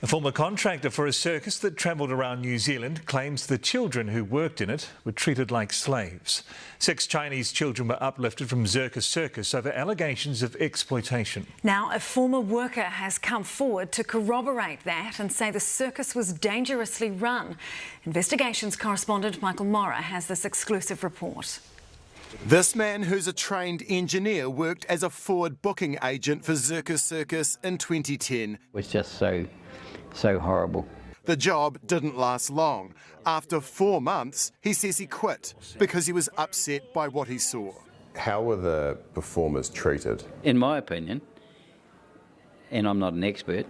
A former contractor for a circus that travelled around New Zealand claims the children who worked in it were treated like slaves. 6 Chinese children were uplifted from Circus over allegations of exploitation. Now, a former worker has come forward to corroborate that and say the circus was dangerously run. Investigations correspondent Michael Morra has this exclusive report. This man, who's a trained engineer, worked as a forward booking agent for Circus in 2010. It was just so horrible. The job didn't last long. After 4 months, he says he quit because he was upset by what he saw. How were the performers treated? In my opinion, and I'm not an expert,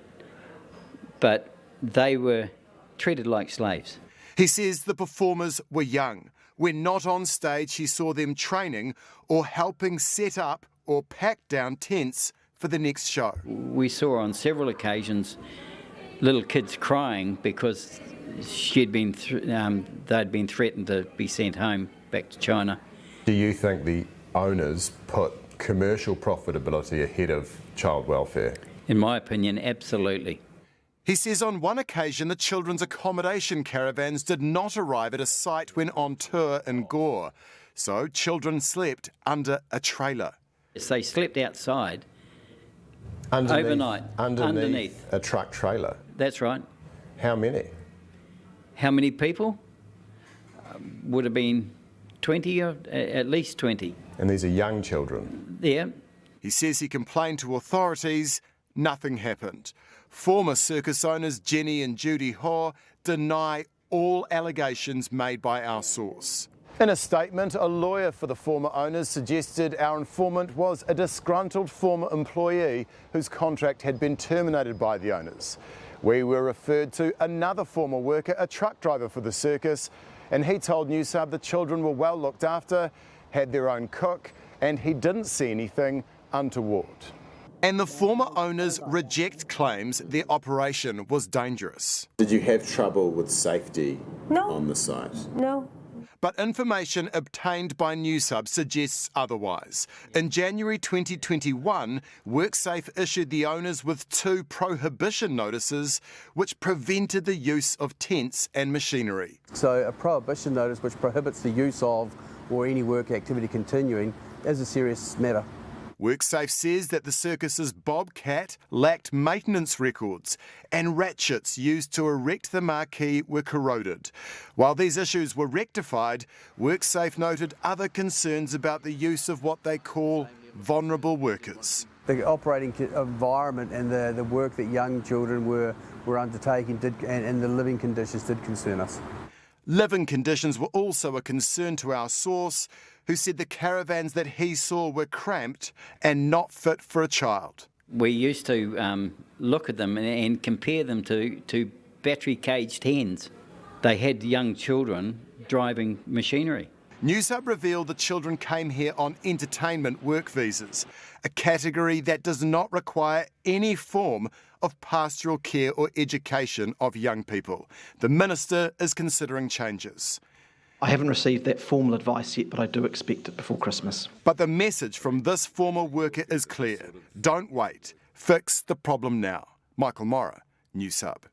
but they were treated like slaves. He says the performers were young. When not on stage, he saw them training or helping set up or pack down tents for the next show. We saw on several occasions little kids crying because they'd been threatened to be sent home back to China. Do you think the owners put commercial profitability ahead of child welfare? In my opinion, absolutely. He says on one occasion the children's accommodation caravans did not arrive at a site when on tour in Gore, so children slept under a trailer. Yes, they slept outside Underneath underneath a truck trailer? That's right. How many? How many people? Would have been 20, or at least 20. And these are young children? Yeah. He says he complained to authorities, nothing happened. Former circus owners Jenny and Judy Haw deny all allegations made by our source. In a statement, a lawyer for the former owners suggested our informant was a disgruntled former employee whose contract had been terminated by the owners. We were referred to another former worker, a truck driver for the circus, and he told Newshub the children were well looked after, had their own cook, and he didn't see anything untoward. And the former owners reject claims their operation was dangerous. Did you have trouble with safety on the site? No. But information obtained by Newshub suggests otherwise. In January 2021, WorkSafe issued the owners with 2 prohibition notices which prevented the use of tents and machinery. So a prohibition notice which prohibits the use of or any work activity continuing is a serious matter. WorkSafe says that the circus's Bobcat lacked maintenance records and ratchets used to erect the marquee were corroded. While these issues were rectified, WorkSafe noted other concerns about the use of what they call vulnerable workers. The operating environment and the work that young children were undertaking and the living conditions did concern us. Living conditions were also a concern to our source, who said the caravans that he saw were cramped and not fit for a child. We used to look at them and compare them to battery caged hens. They had young children driving machinery. Newshub revealed the children came here on entertainment work visas, a category that does not require any form of pastoral care or education of young people. The minister is considering changes. I haven't received that formal advice yet, but I do expect it before Christmas. But the message from this former worker is clear. Don't wait. Fix the problem now. Michael Morra, Newshub.